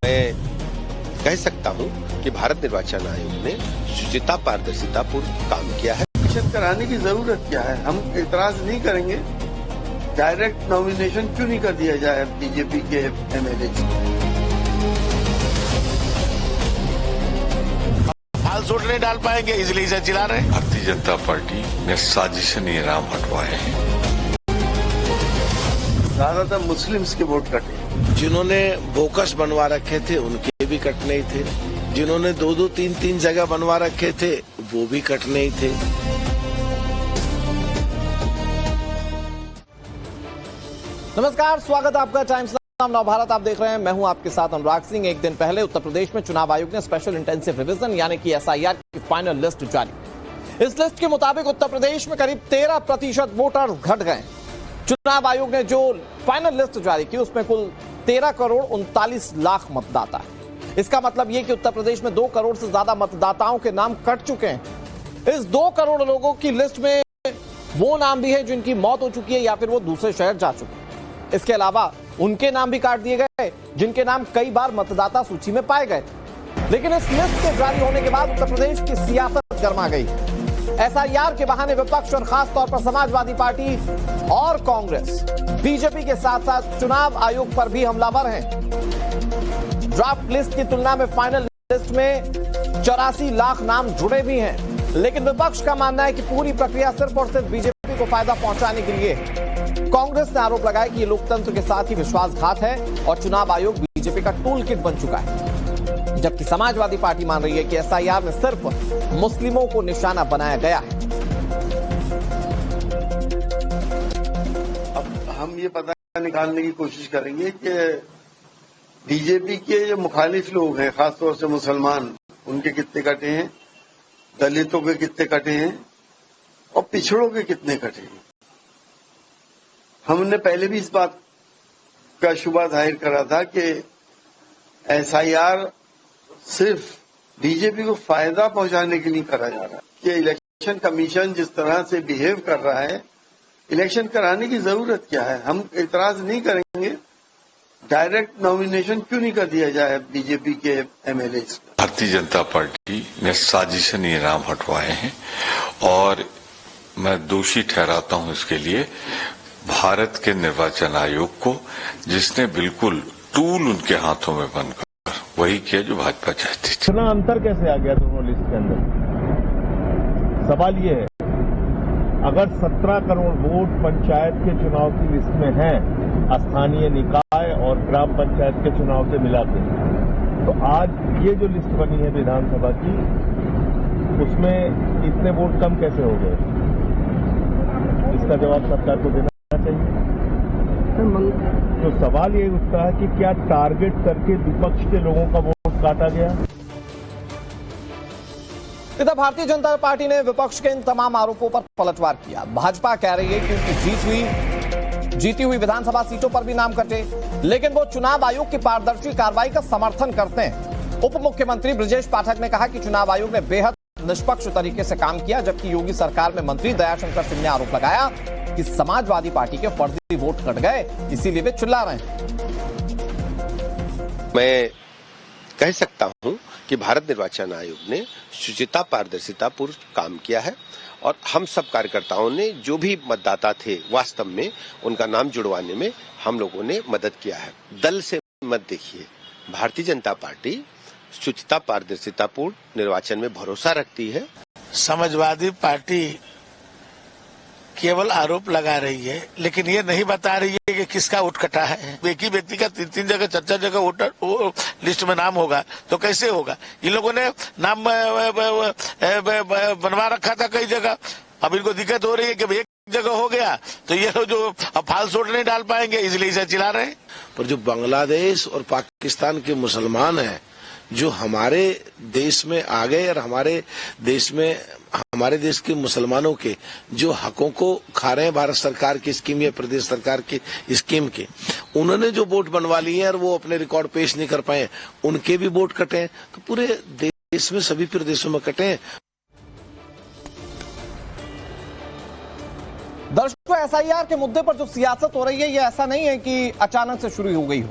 मैं कह सकता हूं कि भारत निर्वाचन आयोग ने शुचिता पारदर्शिता पूर्ण काम किया है। नॉमिनेशन कराने की जरूरत क्या है? हम इतराज नहीं करेंगे। डायरेक्ट नॉमिनेशन क्यों नहीं कर दिया जाए बीजेपी के एमएलए? फाल्स वोट नहीं डाल पाएंगे, इसलिए इसे चिल्ला रहे हैं। भारतीय जनता पार्टी ने साजिशन ये नाम हटवाए हैं। ज्यादातर मुस्लिम्स के वोट कटे। जिन्होंने बोकस बनवा रखे थे उनके भी कटने ही थे, जिन्होंने 2-2, 3-3 जगह बनवा रखे थे वो भी कटने ही थे। नमस्कार, स्वागत है आपका टाइम्स नाम नवभारत आप देख रहे हैं। मैं हूं आपके साथ अनुराग सिंह। एक दिन पहले उत्तर प्रदेश में चुनाव आयोग ने स्पेशल इंटेंसिव रिवीजन यानी कि एसआईआर की फाइनल लिस्ट जारी। इस लिस्ट के मुताबिक उत्तर प्रदेश में करीब 13% वोटर घट गए। चुनाव आयोग ने जो फाइनल लिस्ट जारी की उसमें कुल 13 करोड़ 39 लाख मतदाता है। इसका मतलब यह कि उत्तर प्रदेश में 2 करोड़ से ज्यादा मतदाताओं के नाम कट चुके हैं। इस 2 करोड़ लोगों की लिस्ट में वो नाम भी है जिनकी मौत हो चुकी है या फिर वो दूसरे शहर जा चुके हैं। इसके अलावा उनके नाम भी काट दिए गए जिनके नाम कई बार मतदाता सूची में पाए गए। लेकिन इस लिस्ट के जारी होने के बाद उत्तर प्रदेश की सियासत गर्मा गई। एसआईआर के बहाने विपक्ष और खास तौर पर समाजवादी पार्टी और कांग्रेस बीजेपी के साथ साथ चुनाव आयोग पर भी हमलावर हैं। ड्राफ्ट लिस्ट की तुलना में फाइनल लिस्ट में 84 लाख नाम जुड़े भी हैं। लेकिन विपक्ष का मानना है कि पूरी प्रक्रिया सिर्फ और सिर्फ बीजेपी को फायदा पहुंचाने के लिए। कांग्रेस ने आरोप लगाया कि ये लोकतंत्र के साथ ही विश्वासघात है और चुनाव आयोग बीजेपी का टूल किट बन चुका है। जबकि समाजवादी पार्टी मान रही है कि एसआईआर में सिर्फ मुस्लिमों को निशाना बनाया गया है। अब हम ये पता निकालने की कोशिश करेंगे कि बीजेपी के जो मुखालिफ लोग हैं, खासतौर से मुसलमान, उनके कितने कटे हैं, दलितों के कितने कटे हैं और पिछड़ों के कितने कटे हैं। हमने पहले भी इस बात का शुबा जाहिर करा था कि एसआईआर सिर्फ बीजेपी को फायदा पहुंचाने के लिए करा जा रहा है। कि इलेक्शन कमीशन जिस तरह से बिहेव कर रहा है, इलेक्शन कराने की जरूरत क्या है? हम इतराज नहीं करेंगे। डायरेक्ट नॉमिनेशन क्यों नहीं कर दिया जाए बीजेपी के एमएलए? भारतीय जनता पार्टी ने साजिशन ये नाम हटवाए हैं और मैं दोषी ठहराता हूं इसके लिए भारत के निर्वाचन आयोग को, जिसने बिल्कुल टूल उनके हाथों में बनकर वही किया जो भाजपा चाहती थी। इतना अंतर कैसे आ गया दोनों लिस्ट के अंदर? सवाल ये है, अगर 17 करोड़ वोट पंचायत के चुनाव की लिस्ट में हैं, स्थानीय निकाय और ग्राम पंचायत के चुनाव से मिला के, तो आज ये जो लिस्ट बनी है विधानसभा की, उसमें इतने वोट कम कैसे हो गए? इसका जवाब सरकार को देना चाहिए। तो सवाल ये उठता है कि क्या टारगेट करके विपक्ष के लोगों का वोट काटा गया? इधर भारतीय जनता पार्टी ने विपक्ष के इन तमाम आरोपों पर पलटवार किया। भाजपा कह रही है कि उनकी जीती हुई विधानसभा सीटों पर भी नाम कटे, लेकिन वो चुनाव आयोग की पारदर्शी कार्रवाई का समर्थन करते हैं। उप मुख्यमंत्री ब्रजेश पाठक ने कहा कि चुनाव आयोग ने बेहद निष्पक्ष तरीके से काम किया, जबकि योगी सरकार में मंत्री दयाशंकर सिंह ने आरोप लगाया कि समाजवादी पार्टी के फर्जी वोट कट गए, इसीलिए वे चिल्ला रहे हैं। मैं कह सकता हूं कि भारत निर्वाचन आयोग ने शुचिता पारदर्शिता पूर्ण काम किया है और हम सब कार्यकर्ताओं ने जो भी मतदाता थे वास्तव में उनका नाम जुड़वाने में हम लोगों ने मदद किया है। दल से मत देखिए, भारतीय जनता पार्टी शुचिता पारदर्शिता पूर्ण निर्वाचन में भरोसा रखती है। समाजवादी पार्टी केवल आरोप लगा रही है, लेकिन ये नहीं बता रही है कि किसका वोट कटा है। एक ही व्यक्ति का 3-3 जगह 4-4 जगह वोटर लिस्ट में नाम होगा तो कैसे होगा? इन लोगों ने नाम बनवा रखा था कई जगह। अब इनको दिक्कत हो रही है कि एक जगह हो गया तो ये जो फाल्स वोट नहीं डाल पाएंगे, इसलिए इसे चिल्ला रहे हैं। पर जो बांग्लादेश और पाकिस्तान के मुसलमान हैं जो हमारे देश में आ गए और हमारे देश के मुसलमानों के जो हकों को खा रहे हैं भारत सरकार की स्कीम या प्रदेश सरकार की स्कीम के, उन्होंने जो वोट बनवा लिए हैं और वो अपने रिकॉर्ड पेश नहीं कर पाए, उनके भी वोट कटे हैं। तो पूरे देश में सभी प्रदेशों में कटे हैं। दर्शकों, एसआईआर के मुद्दे पर जो सियासत हो रही है ये ऐसा नहीं है कि अचानक से शुरू हो गई हो।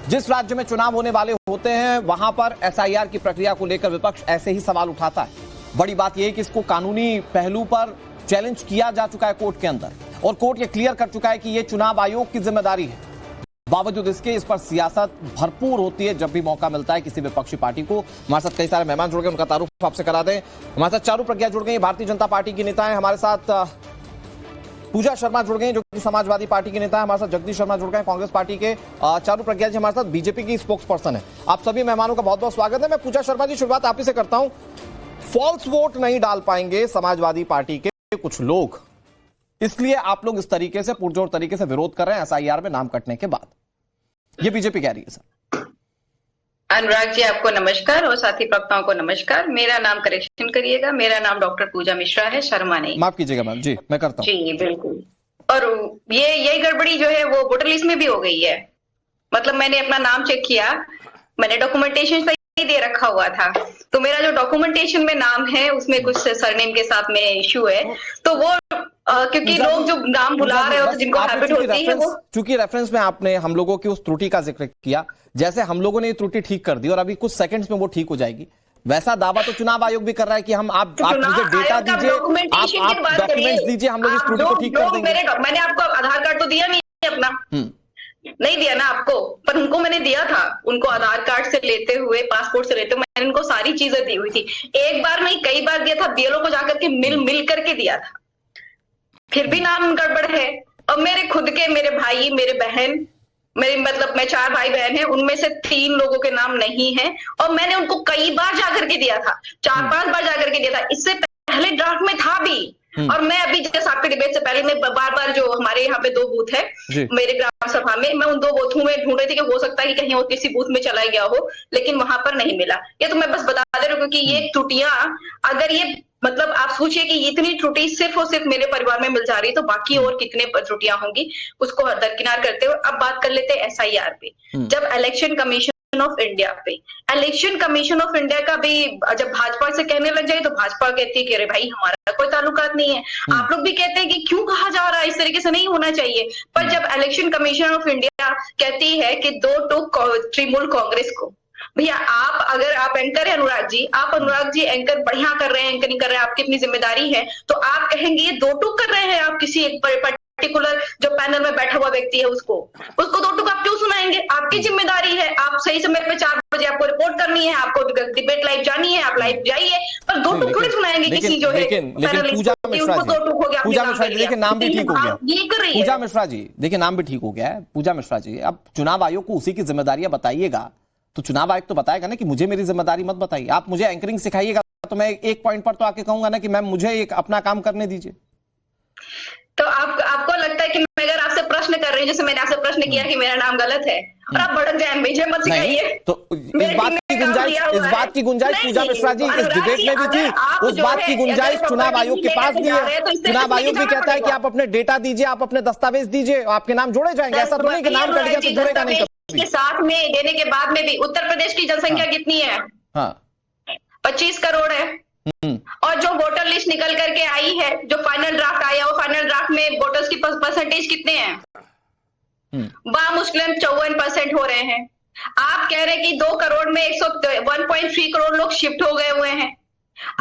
जिस राज्य में चुनाव होने वाले होते हैं वहां पर एसआईआर की प्रक्रिया को लेकर विपक्ष ऐसे ही सवाल उठाता है। बड़ी बात यह है कि इसको कानूनी पहलू पर चैलेंज किया जा चुका है कोर्ट के अंदर, और कोर्ट ये क्लियर कर चुका है कि यह चुनाव आयोग की जिम्मेदारी है। बावजूद इसके इस पर सियासत भरपूर होती है जब भी मौका मिलता है किसी विपक्षी पार्टी को। हमारे साथ कई सारे मेहमान जुड़ गए, उनका तारुफ आपसे करा दें। हमारे साथ चारू प्रज्ञा जुड़ गई, भारतीय जनता पार्टी की नेता है। हमारे साथ पूजा शर्मा जुड़ गई जो कि समाजवादी पार्टी के नेता है। हमारे साथ जगदीश शर्मा जुड़ गए कांग्रेस पार्टी के। चारू प्रज्ञा जी हमारे साथ बीजेपी की स्पोक्स पर्सन है। आप सभी मेहमानों का बहुत बहुत स्वागत है। मैं पूजा शर्मा जी शुरुआत आप ही से करता हूं। फॉल्स वोट नहीं डाल पाएंगे समाजवादी पार्टी के कुछ लोग, इसलिए आप लोग इस तरीके से पुरजोर तरीके से विरोध कर रहे हैं एसआईआर में नाम कटने के बाद, ये बीजेपी कह रही है। सर अनुराग जी आपको नमस्कार और साथी प्रवक्ताओं को नमस्कार। मेरा नाम करेक्शन करिएगा, मेरा नाम डॉक्टर पूजा मिश्रा है, शर्मा नहीं। माफ कीजिएगा मैम जी, मैं करता हूं। जी बिल्कुल। और ये गड़बड़ी जो है वो वोटर लिस्ट में भी हो गई है। मतलब मैंने अपना नाम चेक किया, मैंने डॉक्यूमेंटेशन सही दे रखा हुआ था, तो मेरा जो डॉक्यूमेंटेशन में नाम है उसमें कुछ सरनेम के साथ में इश्यू है। तो वो क्योंकि लोग जो नाम भुला रहे होते जिनको हैबिट होती है वो, चूंकि रेफरेंस में आपने हम लोगों की उस त्रुटि का जिक्र किया, जैसे हम लोगों ने ये त्रुटि ठीक कर दी और अभी कुछ सेकंड्स में वो ठीक हो जाएगी, वैसा दावा तो चुनाव आयोग भी कर रहा है कि हम आप मुझे डेटा दीजिए, आप डॉक्यूमेंट्स दीजिए, हम लोग इस त्रुटि को ठीक कर देंगे। मैंने आपको आधार कार्ड तो दिया नहीं अपना, नहीं दिया ना आपको, पर उनको मैंने दिया था। उनको आधार कार्ड से लेते हुए, पासपोर्ट से लेते हुए मैंने उनको सारी चीजें दी हुई थी। एक बार नहीं कई बार दिया था, बीएलओ को जाकर के मिल करके दिया था, फिर भी नाम गड़बड़ है। और मेरे खुद के, मेरे भाई, मेरे बहन, मैं 4 भाई बहन हैं, उनमें से 3 लोगों के नाम नहीं है और मैंने उनको कई बार जाकर के दिया था, 4-5 बार जाकर के दिया था। इससे पहले ड्राफ्ट में था भी। और मैं अभी जैसे आपके डिबेट से पहले मैं बार जो हमारे यहाँ पे 2 बूथ है मेरे ग्राम सभा में, मैं उन 2 बूथों में ढूंढ रही थी कि हो सकता है कि कहीं और किसी बूथ में चला गया हो, लेकिन वहां पर नहीं मिला। ये तो मैं बस बता दे रही हूँ क्योंकि ये त्रुटियां, अगर ये मतलब आप सोचिए कि इतनी त्रुटि सिर्फ और सिर्फ मेरे परिवार में मिल जा रही है, तो बाकी और कितने त्रुटियां होंगी, उसको दरकिनार करते हुए अब बात कर लेते हैं एसआईआर पे। जब इलेक्शन कमीशन ऑफ इंडिया पे, इलेक्शन कमीशन ऑफ इंडिया का भी जब भाजपा से कहने लग जाए तो भाजपा कहती है कि अरे भाई हमारा कोई ताल्लुकात नहीं है। आप लोग भी कहते हैं कि क्यों कहा जा रहा है, इस तरीके से नहीं होना चाहिए। पर जब इलेक्शन कमीशन ऑफ इंडिया कहती है कि 2 टूक तृणमूल कांग्रेस को, भैया आप अगर आप एंकर है अनुराग जी एंकर बढ़िया कर रहे हैं, एंकरिंग कर रहे हैं, आपकी अपनी जिम्मेदारी है, तो आप कहेंगे ये 2 टूक कर रहे हैं आप किसी एक पर्टिकुलर जो पैनल में बैठा हुआ व्यक्ति है उसको 2 टूक आप क्यों सुनाएंगे? आपकी जिम्मेदारी है, आप सही समय पे 4 बजे आपको रिपोर्ट करनी है, आपको डिबेट लाइव जानी है, आप लाइव जाइए, पर 2 टूक थोड़ी सुनाएंगे किसी जो है। लेकिन पूजा मिश्रा जी देखिए नाम भी ठीक हो गया। पूजा मिश्रा जी देखिए नाम भी ठीक हो गया है। पूजा मिश्रा जी अब चुनाव आयोग को उसी की जिम्मेदारियां बताइएगा, तो चुनाव आयोग तो बताएगा ना कि मुझे मेरी जिम्मेदारी मत बताइए। आप मुझे एंकरिंग सिखाइएगा तो मैं एक पॉइंट पर तो आके कहूंगा ना कि मैम मुझे एक अपना काम करने दीजिए। तो आपको लगता है कि मैं अगर आपसे प्रश्न कर रही हूँ, जैसे मैंने आपसे प्रश्न किया कि मेरा नाम गलत है और आप भड़क जाए, मुझे मत सिखाइए। तो इस बात की गुंजाइश पूजा मिश्रा जी इस डिबेट में भी थी, उस बात की गुंजाइश चुनाव आयोग के पास भी है। चुनाव आयोग भी कहता है कि आप अपने डेटा दीजिए, आप अपने दस्तावेज दीजिए, आपके नाम जोड़े जाएंगे। ऐसा तो नहीं कि नाम कट गया तो जुड़ेगा नहीं। के साथ में देने के बाद में भी उत्तर प्रदेश की जनसंख्या कितनी है? 25 करोड़ है। और जो वोटर लिस्ट निकल करके आई है, जो फाइनल ड्राफ्ट आया, वो फाइनल ड्राफ्ट में वोटर्स की परसेंटेज कितने हैं? बामुश्किल 54% हो रहे हैं। आप कह रहे हैं कि 2 करोड़ में 1.3 करोड़ लोग शिफ्ट हो गए हुए हैं।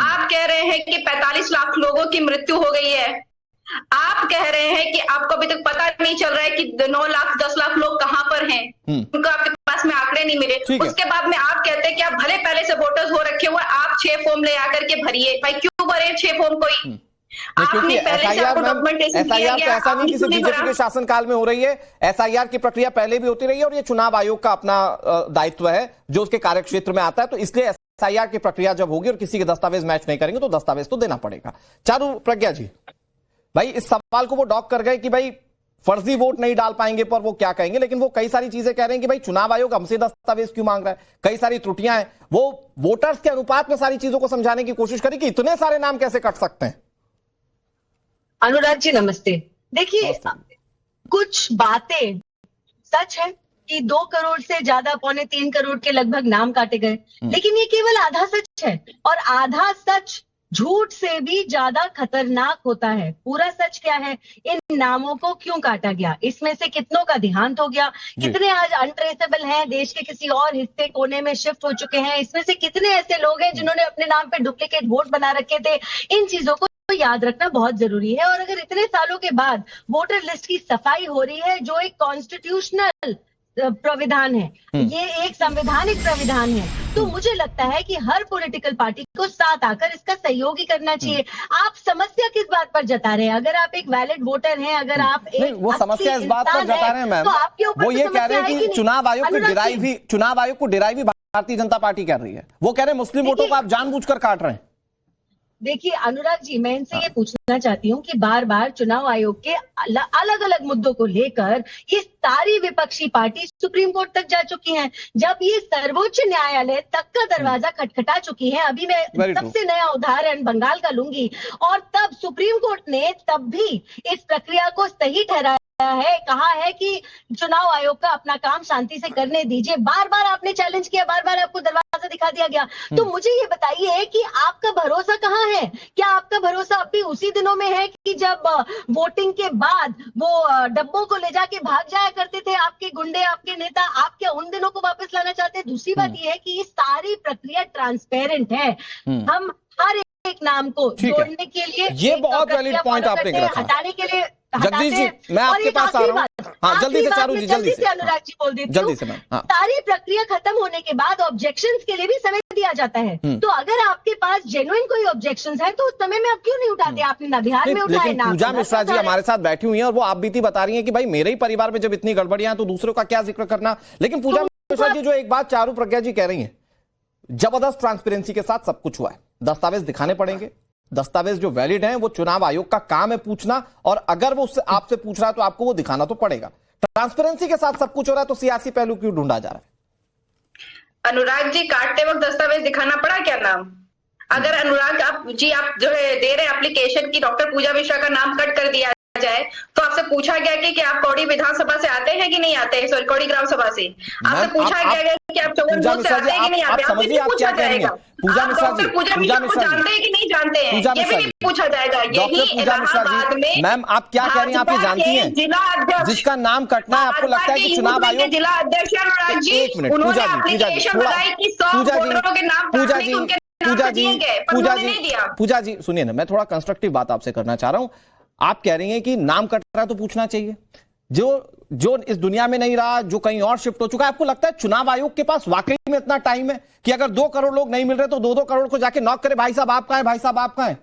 आप कह रहे हैं कि 45 लाख लोगों की मृत्यु हो गई है। आप कह रहे हैं कि आपको अभी तक पता नहीं चल रहा है कि 9 लाख 10 लाख लोग कहां पर हैं, उनको आपके पास में आंकड़े नहीं मिले। उसके बाद में आप कहते हैं कि आप भले पहले से वोटर्स हो रखे हुए, आप 6 फॉर्म ले आकर के भरिए। भाई क्यों भरे 6 फॉर्म कोई? क्योंकि एसआईआर तो ऐसा नहीं कि सिर्फ बीजेपी के शासनकाल में हो रही है, एसआईआर की प्रक्रिया पहले भी होती रही है और ये चुनाव आयोग का अपना दायित्व है जो उसके कार्यक्षेत्र में आता है। तो इसलिए एसआईआर की प्रक्रिया जब होगी और किसी के दस्तावेज मैच नहीं करेंगे तो दस्तावेज तो देना पड़ेगा। चारू प्रज्ञा जी भाई इस सवाल को वो डॉक कर गए कि भाई फर्जी वोट नहीं डाल पाएंगे पर वो क्या कहेंगे, लेकिन वो कई सारी चीजें कह रहे हैं कि भाई चुनाव आयोग हमसे दस्तावेज क्यों मांग रहा है, कई सारी त्रुटियां हैं। वो वोटर्स के अनुपात में सारी चीजों को समझाने की कोशिश करें कि इतने सारे नाम कैसे कट सकते हैं। अनुराग जी नमस्ते। देखिए कुछ बातें सच है कि 2 करोड़ से ज्यादा 2.25 करोड़ के लगभग नाम काटे गए, लेकिन ये केवल आधा सच है और आधा सच झूठ से भी ज्यादा खतरनाक होता है। पूरा सच क्या है, इन नामों को क्यों काटा गया, इसमें से कितनों का देहांत हो गया, कितने आज अनट्रेसेबल हैं, देश के किसी और हिस्से कोने में शिफ्ट हो चुके हैं, इसमें से कितने ऐसे लोग हैं जिन्होंने अपने नाम पे डुप्लीकेट वोट बना रखे थे। इन चीजों को याद रखना बहुत जरूरी है। और अगर इतने सालों के बाद वोटर लिस्ट की सफाई हो रही है, जो एक कॉन्स्टिट्यूशनल प्राविधान है, ये एक संवैधानिक प्राविधान है, तो मुझे लगता है कि हर पॉलिटिकल पार्टी को साथ आकर इसका सहयोग ही करना चाहिए। आप समस्या किस बात पर जता रहे हैं? अगर आप एक वैलिड वोटर हैं, अगर आप एक वो समस्या इस बात पर जता रहे हैं मैम, तो आपके ऊपर वो ये कह रहे हैं कि चुनाव आयोग को डिराइव भी भारतीय जनता पार्टी कर रही है। वो कह रहे हैं मुस्लिम वोटों को आप जानबूझकर काट रहे हैं। देखिए अनुराग जी, मैं इनसे ये पूछना चाहती हूँ कि बार बार चुनाव आयोग के अलग अलग मुद्दों को लेकर ये सारी विपक्षी पार्टी सुप्रीम कोर्ट तक जा चुकी हैं, जब ये सर्वोच्च न्यायालय तक का दरवाजा खटखटा चुकी है। अभी मैं सबसे नया उदाहरण बंगाल का लूंगी, और तब सुप्रीम कोर्ट ने तब भी इस प्रक्रिया को सही ठहराया है, कहा है कि चुनाव आयोग का अपना काम शांति से करने दीजिए। बार बार आपने चैलेंज किया, बार बार आपको दरवाजा दिखा दिया गया। तो मुझे ये बताइए कि आपका भरोसा कहाँ है? क्या आपका भरोसा अब भी उसी दिनों में है कि जब वोटिंग के बाद वो डब्बों को ले जाके भाग जाया करते थे आपके गुंडे, आपके नेता? आप क्या उन दिनों को वापस लाना चाहते हैं? दूसरी बात ये है कि ये सारी प्रक्रिया ट्रांसपेरेंट है। हम हर एक नाम को जोड़ने के लिए, ये बहुत वैलिड पॉइंट आपने रखा, हटाने के लिए। जगदीश जी, मैं आपके पास आ रहा हूँ। हाँ, जल्दी से चारू जी, जल्दी से अनुराग जी बोल देती जल्दी हूँ। से मैम। हाँ। सारी प्रक्रिया खत्म होने के बाद ऑब्जेक्शंस के लिए भी समय दिया जाता है। तो अगर आपके पास जेन्युइन कोई ऑब्जेक्शंस है तो उस समय में आप क्यों नहीं उठाते? आपने ना बिहार में उठाए, लेकिन पूजा मिश्रा जी हमारे साथ बैठी हुई हैं और वो आप बीती बता रही हैं कि भाई मेरे ही परिवार में जब इतनी गड़बड़ियां तो दूसरों का क्या जिक्र करना। लेकिन पूजा मिश्रा जी, जो एक बात चारू प्रज्ञा जी कह रही है, जबरदस्त ट्रांसपेरेंसी के साथ सब कुछ हुआ है, दस्तावेज दिखाने पड़ेंगे, दस्तावेज जो वैलिड हैं, वो चुनाव आयोग का काम है पूछना, और अगर वो उससे आपसे पूछ रहा है तो आपको वो दिखाना तो पड़ेगा। ट्रांसपेरेंसी के साथ सब कुछ हो रहा है, तो सियासी पहलू क्यों ढूंढा जा रहा है? अनुराग जी, काटते वक्त दस्तावेज दिखाना पड़ा क्या नाम? अगर अनुराग आप जो है दे रहे एप्लीकेशन की डॉक्टर पूजा मिश्रा का नाम कट कर दिया जाए, तो आपसे पूछा गया कि आप कौड़ी विधानसभा से आते हैं कि नहीं आते हैं, सॉरी कौड़ी ग्राम सभा से आपसे पूछा गया कि आप चौवन बूथ से आते हैं कि नहीं आते हैं, आपसे पूछा जाएगा। पूजा मिश्रा को जानते हैं कि नहीं जानते हैं, ये भी नहीं पूछा जाएगा। यही इलाहाबाद में मैम आप क्या कह रही हैं, आप ये जानती हैं जिला अध्यक्ष जिसका नाम कटना है, आपको लगता है कि चुनाव आयोग जिला अध्यक्ष अनुराग जी, एक मिनट, उन्होंने एप्लीकेशन बनाई कि 100 वोटरों के नाम काटने के उनके नाम दिए गए, पर उन्होंने नहीं दिया। पूजा जी सुनिए ना, मैं थोड़ा कंस्ट्रक्टिव बात आपसे करना चाह रहा हूं। आप कह रही हैं कि नाम कट रहा है तो पूछना चाहिए, जो इस दुनिया में नहीं रहा, जो कहीं और शिफ्ट हो चुका है। आपको लगता है चुनाव आयोग के पास वाकई में इतना टाइम है कि अगर 2 करोड़ लोग नहीं मिल रहे तो 2-2 करोड़ को जाके नॉक करे, भाई साहब आप कहां हैं, भाई साहब आप कहां हैं?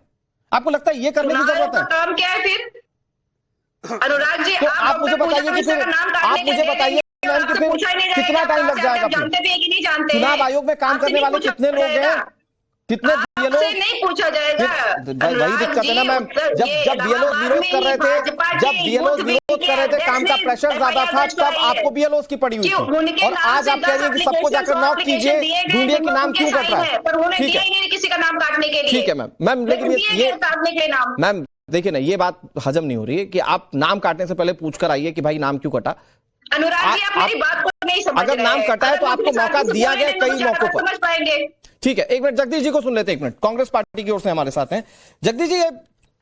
आपको लगता है ये करने की जरूरत है? काम क्या है फिर अनुराग जी? तो आप मुझे बताइए कि फिर आप मुझे बताइए मैम कि फिर कितना टाइम लग जाएगा? जानते भी कि नहीं जानते? चुनाव आयोग में काम करने वाले कितने लोग हैं, कितने बीएलओ? नहीं पूछा जाएगा। वही दिक्कत है ना मैम, जब बीएलओ विरोध कर रहे थे, काम का प्रेशर ज्यादा था, तब आपको बीएलओ की पड़ी हुई थी, और आज आप कह रही हैं कि सबको जाकर नॉक कीजिए, ढूंढिए कि नाम क्यों कट रहा है। पर उन्होंने दिया ही नहीं किसी का नाम काटने के लिए। ठीक है मैम, लेकिन ये काटने के लिए नाम, मैम देखिए ना, ये बात हजम नहीं हो रही है कि आप नाम काटने से पहले पूछ कर आइए कि भाई नाम क्यों कटा। अनुराग जी, आप मेरी बात को नहीं समझ रहे हैं। अगर नाम कटा है तो आपको मौका दिया गया कई मौकों पर, समझ पाएंगे। ठीक है, एक मिनट जगदीश जी को सुन लेते हैं, एक मिनट। कांग्रेस पार्टी की ओर से हमारे साथ हैं जगदीश जी। ये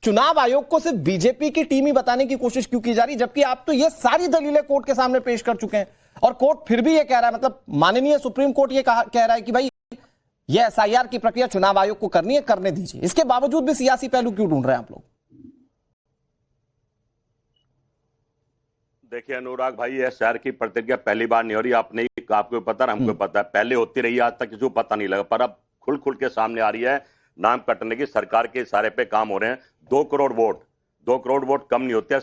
चुनाव आयोग को सिर्फ बीजेपी की टीम ही बताने की कोशिश क्यों की जा रही, जबकि आप तो ये सारी दलीलें कोर्ट के सामने पेश कर चुके हैं, और कोर्ट फिर भी ये कह रहा है, मतलब माननीय सुप्रीम कोर्ट ये कह रहा है कि भाई ये एसआईआर की प्रक्रिया चुनाव आयोग को करनी है, करने दीजिए। इसके बावजूद भी सियासी पहलू क्यों ढूंढ रहे हैं आप लोग? देखिए अनुराग भाई, यह शहर की प्रतिक्रिया पहली बार नहीं हो रही। आपको पता, हमको पता है, पहले होती रही, आज तक किसी को पता नहीं लगा, पर अब खुल के सामने आ रही है। नाम कटने की सरकार के इशारे पे काम हो रहे हैं। 2 करोड़ वोट कम नहीं होते हैं।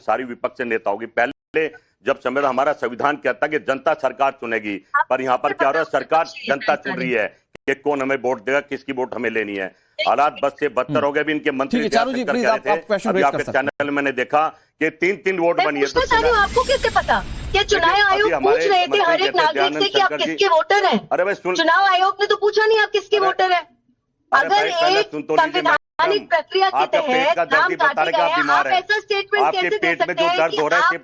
सारी विपक्ष नेताओं की, पहले जब समय हमारा संविधान कहता है कि जनता सरकार चुनेगी, पर यहाँ पर क्या हो रहा है, सरकार जनता चुन रही है कि कौन हमें वोट देगा, किसकी वोट हमें लेनी है। हालात बद से बदतर हो गए। भी इनके मंत्री आपके चैनल में मैंने देखा कि 3 वोट बनी है। आपको कैसे पता? क्या चुनाव आयोग पूछ रहे थे हर एक नागरिक से कि आप किसके वोटर हैं? अरे भाई चुनाव आयोग ने तो पूछा नहीं आप किसके वोटर हैं। अगर एक संवैधानिक प्रक्रिया के तहत नाम काटे गए हैं, आप ऐसा स्टेटमेंट कैसे दे सकते हैं कि आपके वोट काटे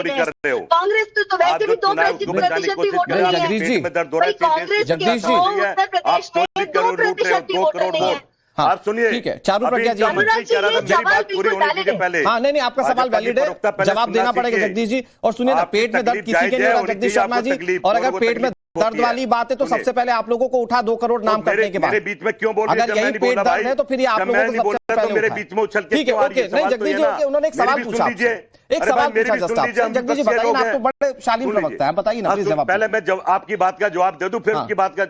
गए? कांग्रेस तो वैसे भी 2% भी वोटर नहीं है। कांग्रेस के उत्तर प्रदेश में 2% भी वोटर नहीं है। हाँ, आप सुनिए, ठीक है, चारू प्रज्ञा जी, मेरी बात पूरी होने के पहले, हाँ नहीं आपका सवाल वैलिड है, जवाब देना पड़ेगा जगदीश जी। और सुनिए ना, पेट में दर्द किसी के नहीं होगा जगदीश शर्मा जी, और अगर पेट में दर्द वाली बात है तो सबसे पहले आप लोगों को उठा 2 करोड़ नाम करने के बाद, मेरे बीच में क्यों बोल रहे हैं? अगर यही पेट दर्द है तो फिर आप लोगों को सबसे पहले मेरे बीच में उछल के, ठीक है, ओके, नहीं जगदीश जी, ओके, उन्होंने एक सवाल पूछा, एक सवाल पूछा जस्ट आपसे, जगदीश जी बताइए ना, आप तो बड़े शालीन प्रवक्ता हैं, बताइए ना प्लीज जवाब। पहले मैं आपकी बात का जवाब दे दूं, फिर उसकी बात का,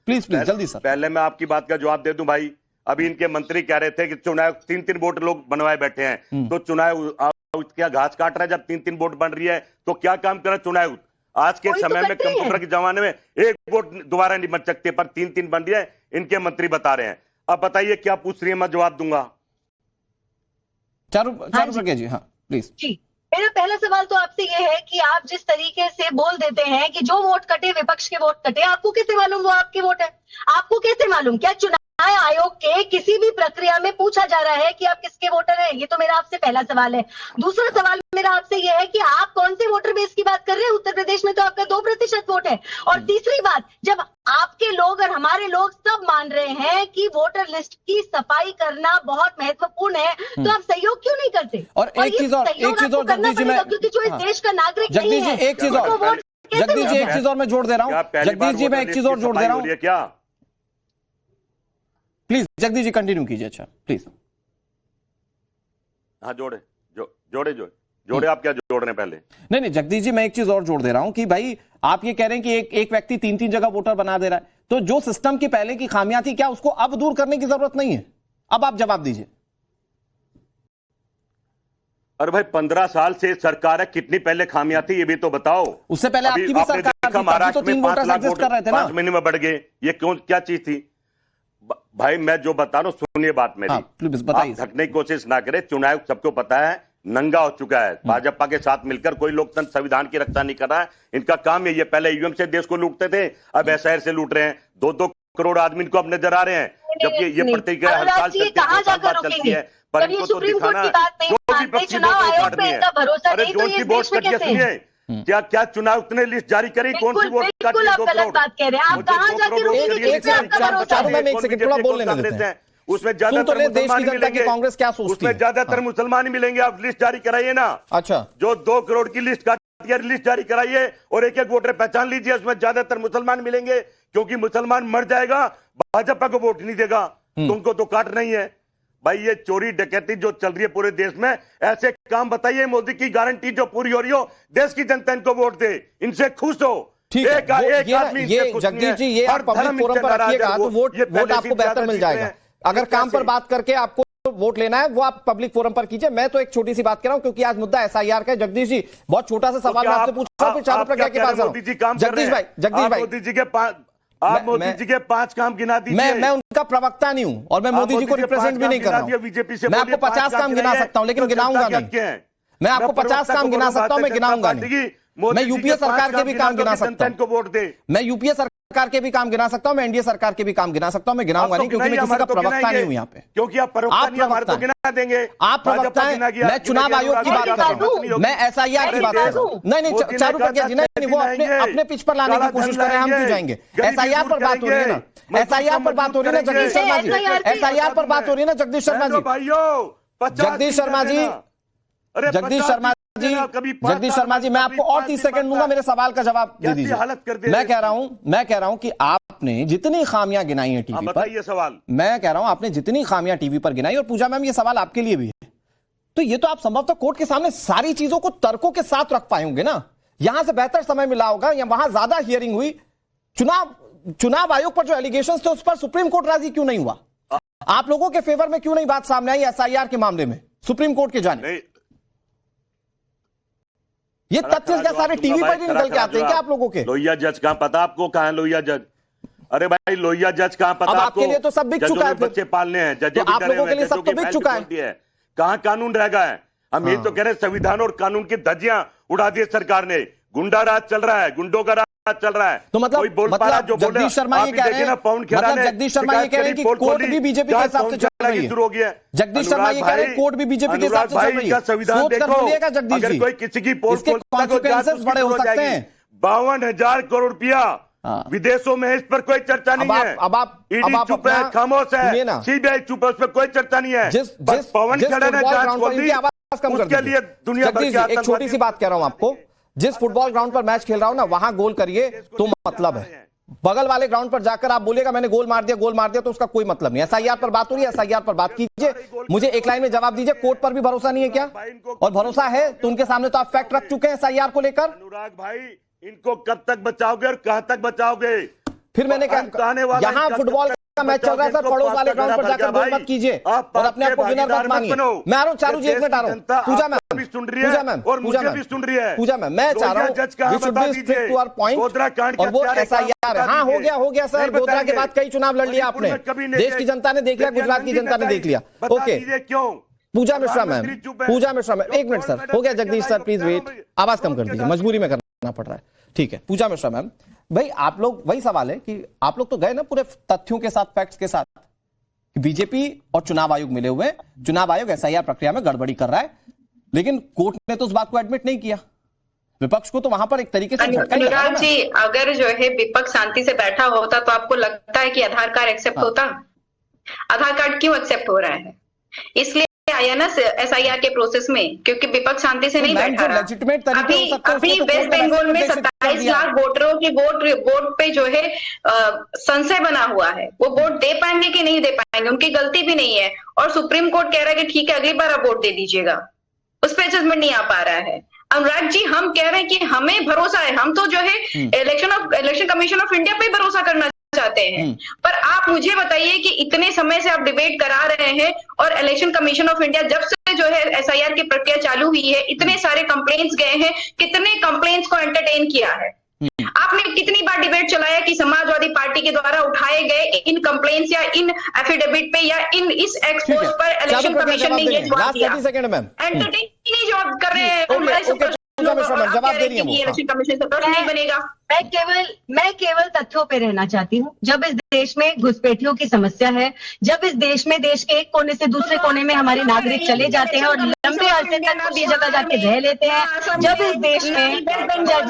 प्लीज जल्दी सर। पहले मैं आपकी बात का जवाब दे दूं भाई। अभी इनके मंत्री कह रहे थे कि चुनाव 3-3 वोट लोग बनवाए बैठे हैं, तो चुनाव क्या घास काट रहा है? जब 3-3 वोट बन रही है तो क्या काम कर रहा है चुनाव? आज के समय में कंप्यूटर के जमाने में 1 वोट दोबारा नहीं बन सकते, पर 3-3 बन रही है, इनके मंत्री बता रहे हैं। अब बताइए क्या पूछ रही है, मैं जवाब दूंगा। चारू प्रज्ञा जी, हाँ प्लीज। जी, मेरा पहला सवाल तो आपसे ये है कि आप जिस तरीके से बोल देते हैं कि जो वोट कटे विपक्ष के वोट कटे, आपको कैसे मालूम वो आपके वोट है? आपको कैसे मालूम? क्या चुनाव आयोग के किसी भी प्रक्रिया में पूछा जा रहा है कि आप किसके वोटर हैं? ये तो मेरा आपसे पहला सवाल है। दूसरा सवाल मेरा आपसे यह है कि आप कौन से वोटर बेस की बात कर रहे हैं? उत्तर प्रदेश में तो आपका 2% वोट है। और तीसरी बात, जब आपके लोग और हमारे लोग सब मान रहे हैं कि वोटर लिस्ट की सफाई करना बहुत महत्वपूर्ण है, तो आप सहयोग क्यों नहीं करते? और एक चीज और जगदीश जी, मैं क्योंकि जो इस देश का नागरिक नहीं है, एक चीज और जगदीश जी, एक चीज और मैं जोड़ दे रहा हूँ, जगदीश जी मैं एक चीज और जोड़ दे रहा हूँ, क्या प्लीज जगदीश जी कंटिन्यू कीजिए। अच्छा प्लीज। हाँ जोड़े आप क्या जोड़ रहे हैं पहले? नहीं जगदीश जी, मैं एक चीज और जोड़ दे रहा हूं कि भाई आप ये कह रहे हैं कि एक व्यक्ति 3-3 जगह वोटर बना दे रहा है, तो जो सिस्टम की पहले की खामियां थी, क्या उसको अब दूर करने की जरूरत नहीं है? अब आप जवाब दीजिए। अरे भाई 15 साल से सरकार है, कितनी पहले खामियां थी ये भी तो बताओ। उससे पहले आपकी भी सरकार थी, महाराष्ट्र तो 3 वोटर्स एग्जिस्ट कर रहे थे ना, 5 महीने में बढ़ गए, ये क्यों, क्या चीज थी भाई? मैं जो बता रहा हूं सुनिए बात मेरी, आप ढकने की कोशिश ना करें। चुनाव सबको पता है नंगा हो चुका है, भाजपा के साथ मिलकर कोई लोकतंत्र संविधान की रक्षा नहीं कर रहा है। इनका काम है, ये पहले ईवीएम से देश को लूटते थे, अब एसआईआर से लूट रहे हैं। 2-2 करोड़ आदमी इनको अब नजर आ रहे हैं, जबकि ये प्रतिक्रिया हड़ताल चलती है, पर इनको तो दिखाना अरे जोन की वोट कट गया। सुनिए, क्या चुनाव उतने लिस्ट जारी करी? कौन सी वोट काट? उसमें ज्यादातर कांग्रेस क्या सोचती है? उसमें ज्यादातर मुसलमान ही मिलेंगे। आप लिस्ट जारी कराइए ना। अच्छा, जो 2 करोड़ की लिस्ट लिस्ट जारी कराइए और एक वोटर पहचान लीजिए, उसमें ज्यादातर मुसलमान मिलेंगे, क्योंकि मुसलमान मर जाएगा, भाजपा को वोट नहीं देगा, तुमको तो काटना ही है। भाई ये चोरी डकैती जो चल रही है पूरे देश में, ऐसे काम बताइए। मोदी की गारंटी जो पूरी हो रही हो, देश की जनता इनको वोट दे, इनसे खुश हो। एक आदमी ये जगदीश जी, ये आप पब्लिक फोरम पर रखिएगा तो वोट आपको बेहतर मिल जाएगा। अगर काम पर बात करके आपको वोट लेना है, वो आप पब्लिक फोरम पर कीजिए। मैं तो एक छोटी सी बात कर रहा हूं, क्योंकि आज मुद्दा एसआईआर का है। जगदीश जी, बहुत छोटा सा सवाल मैं आपसे पूछ रहा हूं, फिर चारू प्रज्ञा के पास जाऊं। जगदीश भाई मोदी जी के 5 काम गिना दीजिए। मैं उनका प्रवक्ता नहीं हूं, और मैं मोदी जी को रिप्रेजेंट भी नहीं कर रहा हूं। बीजेपी से मैं आपको 50 काम गिना सकता हूं, लेकिन गिनाऊंगा नहीं। मैं आपको 50 काम गिना सकता हूं, मैं गिनाऊंगा नहीं। मैं यूपीए सरकार के भी काम गिना सकता हूं, वोट दे। मैं यूपीए सरकार के भी काम गिना सकता हूं, मैं एनडीए सरकार के भी काम गिना सकता हूं, मैं गिनाऊंगा नहीं, क्योंकि मैं किसी का प्रवक्ता नहीं हूं यहाँ पे। क्योंकि आप प्रवक्ता गिना देंगे, आप प्रवक्ता हैं, मैं चुनाव आयोग की बात कर रहा हूं, मैं एसआईआर की बात कर रहा हूं। नहीं चारू प्रज्ञा जी, नहीं वो अपने पिच पर लाने की कोशिश कर रहे हैं, हम क्यों जाएंगे? एसआईआर पर बात हो रही है ना, एसआईआर पर बात हो रही है ना जगदीश शर्मा जी, एसआईआर पर बात हो रही है ना जगदीश शर्मा जी, जगदीश शर्मा जी, जगदीश शर्मा जी, मैं आपको और 30 सेकंड दूंगा, मेरे सवाल का जवाब दे दीजिए। मैं कह रहा हूं कि आपने जितनी खामियां गिनाई हैं टीवी पर, ये सवाल मैं कह रहा हूं आपने जितनी खामियां टीवी पर गिनाई, और पूजा मैम ये सवाल आपके लिए भी है, तो ये तो आप संभवतः कोर्ट के सामने सारी चीजों को तर्कों के साथ रख पाए होंगे ना। यहां से बेहतर समय मिला होगा, या वहां ज्यादा हियरिंग हुई। चुनाव आयोग पर जो एलिगेशंस थे उस पर सुप्रीम कोर्ट राजी क्यों नहीं हुआ? आप लोगों के फेवर में क्यों नहीं बात सामने आई एसआईआर के मामले में सुप्रीम कोर्ट के जाने? ये तथ्य क्या सारे टीवी पर ही निकल के आते हैं क्या आप लोगों के? लोहिया जज कहां पता आपको? कहां है लोहिया जज? अरे भाई लोहिया जज कहां पता आपको? आपके लिए तो सब बिक चुका है, बच्चे पालने हैं, जज आप लोगों के लिए सब तो बिक चुका है। कहां कानून रह गया है? हम ये तो कह रहे हैं संविधान और कानून की धज्जियां उड़ा दी सरकार ने। गुंडा राज चल रहा है, गुंडों का राज चल रहा है। तो मतलब जगदीश शर्मा ये कह रहे हैं, जगदीश शर्मा ये कह रहे हैं कि कोर्ट भी बीजेपी के हिसाब से चल रही है। शुरू हो गया। जगदीश शर्मा ये कह रहे हैं कोर्ट भी बीजेपी के हिसाब से चल रही है। संविधान देखो, जगदीश जी, कोई किसी की पोस्ट कॉन्सिक्वेंसेस बड़े हो सकते हैं। 52,000 करोड़ रुपया हाँ। विदेशों में इस पर कोई चर्चा नहीं है। अब आप चुप है, खामोश सुनिए ना। है, सीबीआई चुप है, उस पर कोई चर्चा नहीं है। बस पवन खेड़ा ने जांच खोल दी, उसके लिए दुनिया भर की एक छोटी सी बात कह रहा हूं आपको, जिस फुटबॉल ग्राउंड पर मैच खेल रहा हूं ना, वहां गोल करिए तो मतलब है। बगल वाले ग्राउंड पर जाकर आप बोलेगा मैंने गोल मार दिया, तो उसका कोई मतलब नहीं। एसआईआर पर बात हो रही है, एसआईआर पर बात कीजिए। मुझे एक लाइन में जवाब दीजिए, कोर्ट पर भी भरोसा नहीं है क्या? और भरोसा है तो उनके सामने तो आप फैक्ट रख चुके हैं एसआईआर को लेकर। अनुराग भाई, इनको कब तक बचाओगे और कहां तक बचाओगे? फिर मैंने कहा यहां फुटबॉल का मैच चल रहा है सर, पड़ोस वाले ग्राउंड पर जाकर गोल मत कीजिए और अपने आप को विनर मत मानिए। मैं आ रहा हूं, चारू जी, एक मिनट आ रहा हूं। पूजा मैम सुन रही है और मुझे भी सुन रही है। पूजा मैम, मैं चाह रहा हूं we should be strict to our point, और वो एसआईआर है। हाँ, हो गया सर, गोधरा के बाद कई चुनाव लड़ लिया आपने, देश की जनता ने देख लिया, गुजरात की जनता ने देख लिया। ओके, क्यों? पूजा मिश्रा मैम, एक मिनट सर, हो गया। जगदीश सर प्लीज वेट, आवाज कम कर दीजिए, मजबूरी में करना पड़ रहा है। ठीक है, पूजा मिश्रा मैम, भाई आप लोग, वही सवाल है कि आप लोग तो गए ना पूरे तथ्यों के साथ, फैक्ट्स के साथ, बीजेपी और चुनाव आयोग मिले हुए, चुनाव आयोग एसआईआर प्रक्रिया में गड़बड़ी कर रहा है, लेकिन कोर्ट ने तो उस बात को एडमिट नहीं किया। विपक्ष को तो वहां पर एक तरीके से अनुराग जी, अगर जो है विपक्ष शांति से बैठा होता तो आपको लगता है कि आधार कार्ड एक्सेप्ट होता? आधार कार्ड क्यों एक्सेप्ट हो रहा है? इसलिए आया ना एसआईआर के प्रोसेस में, क्योंकि विपक्ष शांति से नहीं बैठा रहा। अभी वेस्ट बंगाल में 27 लाख वोटरों की वोट पे जो है संशय बना हुआ है। वो वोट दे पाएंगे कि नहीं दे पाएंगे, उनकी गलती भी नहीं है, और सुप्रीम कोर्ट कह रहा है कि ठीक है अगली बार आप वोट दे दीजिएगा। उस पर जजमेंट नहीं आ पा रहा है। अनुराग जी, हम कह रहे हैं कि हमें भरोसा है, हम तो जो है इलेक्शन कमीशन ऑफ इंडिया पे भरोसा करना चाहते हैं, पर आप मुझे बताइए कि इतने समय से आप डिबेट करा रहे हैं और इलेक्शन कमीशन ऑफ इंडिया जब से जो है एसआईआर की प्रक्रिया चालू हुई है, इतने सारे कंप्लेंट्स गए हैं, कितने कंप्लेंट्स को एंटरटेन किया है? आपने कितनी बार डिबेट चलाया कि समाजवादी पार्टी के द्वारा उठाए गए इन कंप्लेंट्स या इन एफिडेविट पे या इस एक्सपोज पर इलेक्शन कमीशन ने ये जवाब दिया। एंटरटेन नहीं जवाब कर रहे हैं, जवाब दे रही है इलेक्शन कमीशन से प्रश्न नहीं बनेगा। मैं केवल तथ्यों पे रहना चाहती हूँ। जब इस देश में घुसपैठियों की समस्या है, जब इस देश में देश के एक कोने से दूसरे कोने में हमारे नागरिक चले जाते हैं और लंबे अरसे तक उसी जगह जाके रह लेते हैं, जब इस देश में पूजा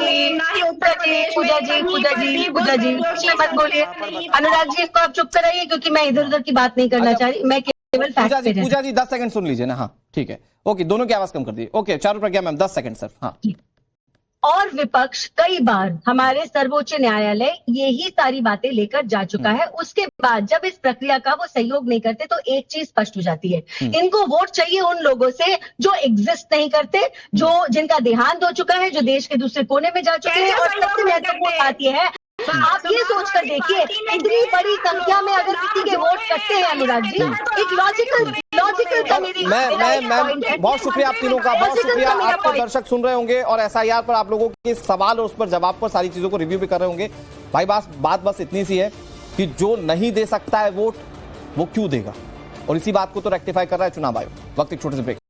जी मत बोलिए। अनुराग जी, इसको आप चुप कराइए, क्योंकि मैं इधर उधर की बात नहीं करना चाह रही, मैं केवल पूजा जी 10 सेकंड सुन लीजिए ना। हाँ ठीक है, ओके, दोनों की आवाज कम कर दी। ओके, चारू प्रज्ञा मैम 10 सेकंड सर। हाँ, और विपक्ष कई बार हमारे सर्वोच्च न्यायालय यही सारी बातें लेकर जा चुका है। उसके बाद जब इस प्रक्रिया का वो सहयोग नहीं करते तो एक चीज स्पष्ट हो जाती है, इनको वोट चाहिए उन लोगों से जो एग्जिस्ट नहीं करते, जिनका देहांत हो चुका है, जो देश के दूसरे कोने में जा चुके हैं। और सबसे महत्वपूर्ण बात यह है, आप ये सोचकर देखिए, इतनी बड़ी संख्या में अगर किसी के वोट कटते हैं अनुराग जी, एक लॉजिकल मैं बहुत शुक्रिया आप तीनों का, बहुत शुक्रिया। आपको दर्शक सुन रहे होंगे और एसआईआर पर आप लोगों के सवाल और उस पर जवाब पर सारी चीजों को रिव्यू भी कर रहे होंगे। भाई बात बस इतनी सी है कि जो नहीं दे सकता है वोट, वो क्यों देगा, और इसी बात को तो रेक्टिफाई कर रहा है चुनाव आयोग। वक्त एक छोटे से ब्रेक।